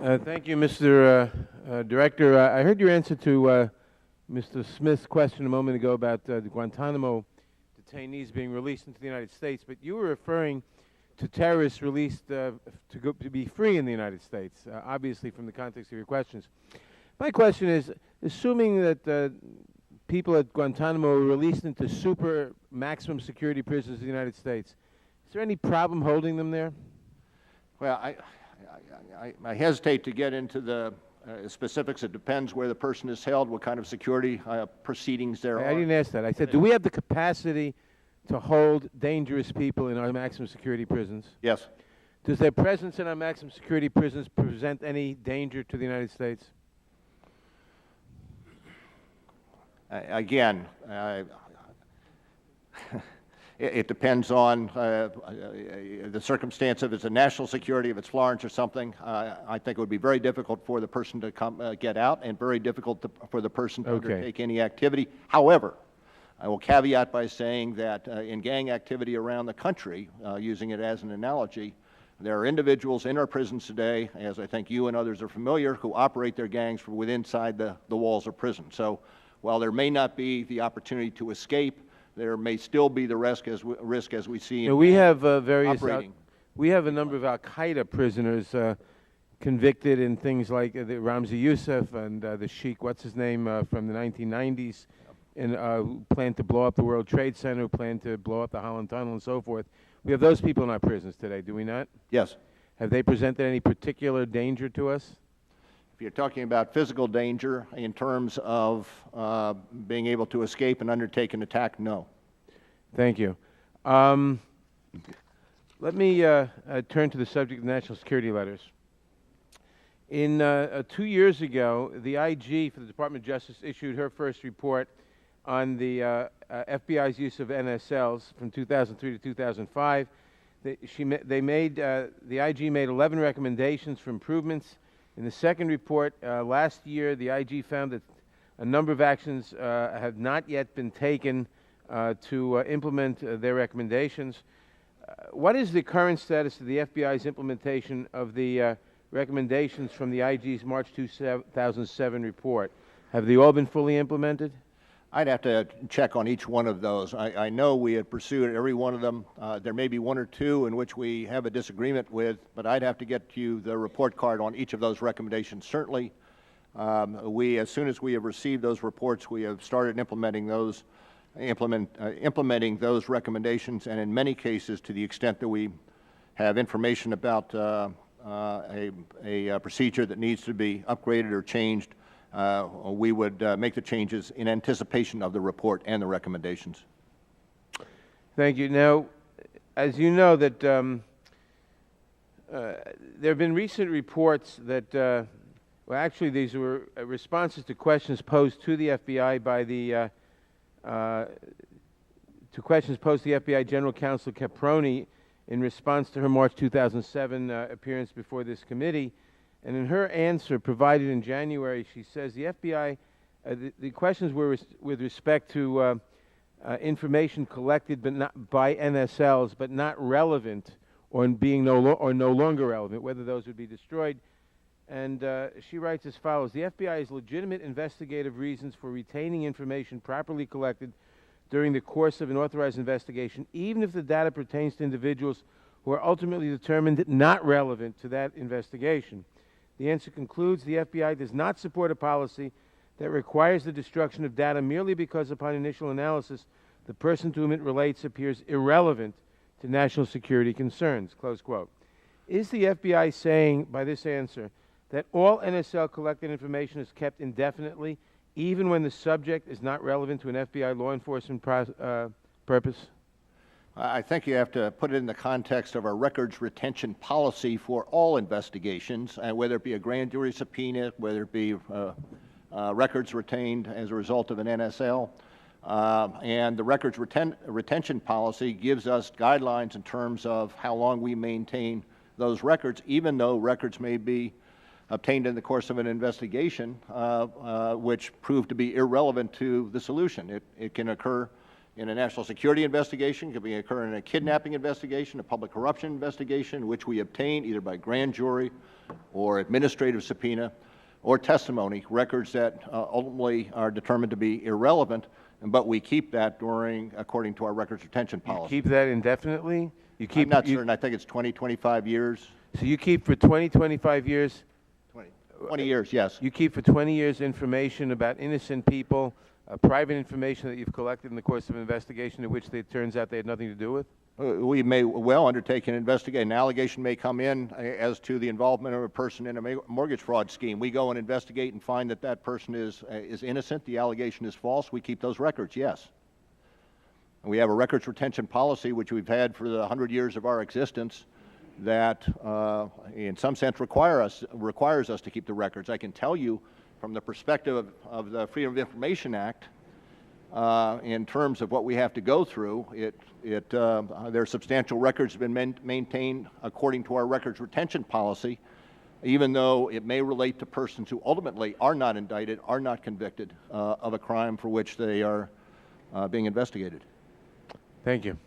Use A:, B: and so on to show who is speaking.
A: Thank you, Mr. Director. I heard your answer to Mr. Smith's question a moment ago about the Guantanamo detainees being released into the United States, but you were referring to terrorists released to be free in the United States, obviously from the context of your questions. My question is, assuming that people at Guantanamo were released into super maximum security prisons in the United States, is there any problem holding them there?
B: Well, I hesitate to get into the specifics. It depends where the person is held, what kind of security proceedings there are.
A: I didn't ask that. I said, do we have the capacity to hold dangerous people in our maximum security prisons?
B: Yes.
A: Does their presence in our maximum security prisons present any danger to the United States?
B: Again, it depends on the circumstance. If it's a national security, if it's Florence or something, I think it would be very difficult for the person to come get out, and very difficult for the person to undertake any activity. However, I will caveat by saying that in gang activity around the country, using it as an analogy, there are individuals in our prisons today, as I think you and others are familiar, who operate their gangs from within inside the walls of prison. So while there may not be the opportunity to escape, there may still be the risk as we see in
A: we have we have a number of Al-Qaeda prisoners convicted in things like the Ramzi Youssef and the Sheikh, what's his name, from the 1990s, and who planned to blow up the World Trade Center, who planned to blow up the Holland Tunnel and so forth. We have those people in our prisons today, do we not?
B: Yes.
A: Have they presented any particular danger to us?
B: If you're talking about physical danger in terms of being able to escape and undertake an attack, no.
A: Thank you. Let me turn to the subject of national security letters. In 2 years ago, the IG for the Department of Justice issued her first report on the FBI's use of NSLs from 2003 to 2005. The IG made 11 recommendations for improvements. In the second report last year, the IG found that a number of actions have not yet been taken to implement their recommendations. What is the current status of the FBI's implementation of the recommendations from the IG's March 2007 report? Have they all been fully implemented?
B: I'd have to check on each one of those. I know we had pursued every one of them. There may be one or two in which we have a disagreement with, but I'd have to get you the report card on each of those recommendations. Certainly, as soon as we have received those reports, we have started implementing those recommendations, and in many cases, to the extent that we have information about a procedure that needs to be upgraded or changed, we would make the changes in anticipation of the report and the recommendations.
A: Thank you. Now, as you know, that there have been recent reports that, well, actually, these were responses to questions posed to the FBI by the FBI General Counsel Caproni in response to her March 2007 appearance before this committee. And in her answer provided in January, she says the FBI, the questions were with respect to information collected but not by NSLs, but not relevant or being no longer relevant, whether those would be destroyed. And she writes as follows: the FBI has legitimate investigative reasons for retaining information properly collected during the course of an authorized investigation, even if the data pertains to individuals who are ultimately determined not relevant to that investigation. The answer concludes the FBI does not support a policy that requires the destruction of data merely because upon initial analysis the person to whom it relates appears irrelevant to national security concerns, close quote. Is the FBI saying by this answer that all NSL collected information is kept indefinitely, even when the subject is not relevant to an FBI law enforcement purpose?
B: I think you have to put it in the context of our records retention policy for all investigations, whether it be a grand jury subpoena, whether it be records retained as a result of an NSL. And the records retention policy gives us guidelines in terms of how long we maintain those records, even though records may be obtained in the course of an investigation, which prove to be irrelevant to the solution. It can occur in a national security investigation, could occur in a kidnapping investigation, a public corruption investigation, which we obtain either by grand jury or administrative subpoena or testimony, records that ultimately are determined to be irrelevant, but we keep that according to our records retention policy.
A: You keep that indefinitely?
B: I'm not certain. I think it's 20, 25 years.
A: So you keep for 20, 25 years?
B: 20 years, yes.
A: You keep for 20 years information about innocent people, private information that you've collected in the course of an investigation in which it turns out they had nothing to do with?
B: We may well undertake an investigation. An allegation may come in as to the involvement of a person in a mortgage fraud scheme. We go and investigate and find that that person is innocent, the allegation is false. We keep those records, yes. We have a records retention policy, which we've had for the 100 years of our existence, that in some sense requires us to keep the records. I can tell you from the perspective of the Freedom of Information Act, in terms of what we have to go through, there are substantial records have been maintained according to our records retention policy, even though it may relate to persons who ultimately are not indicted, are not convicted of a crime for which they are being investigated.
A: Thank you.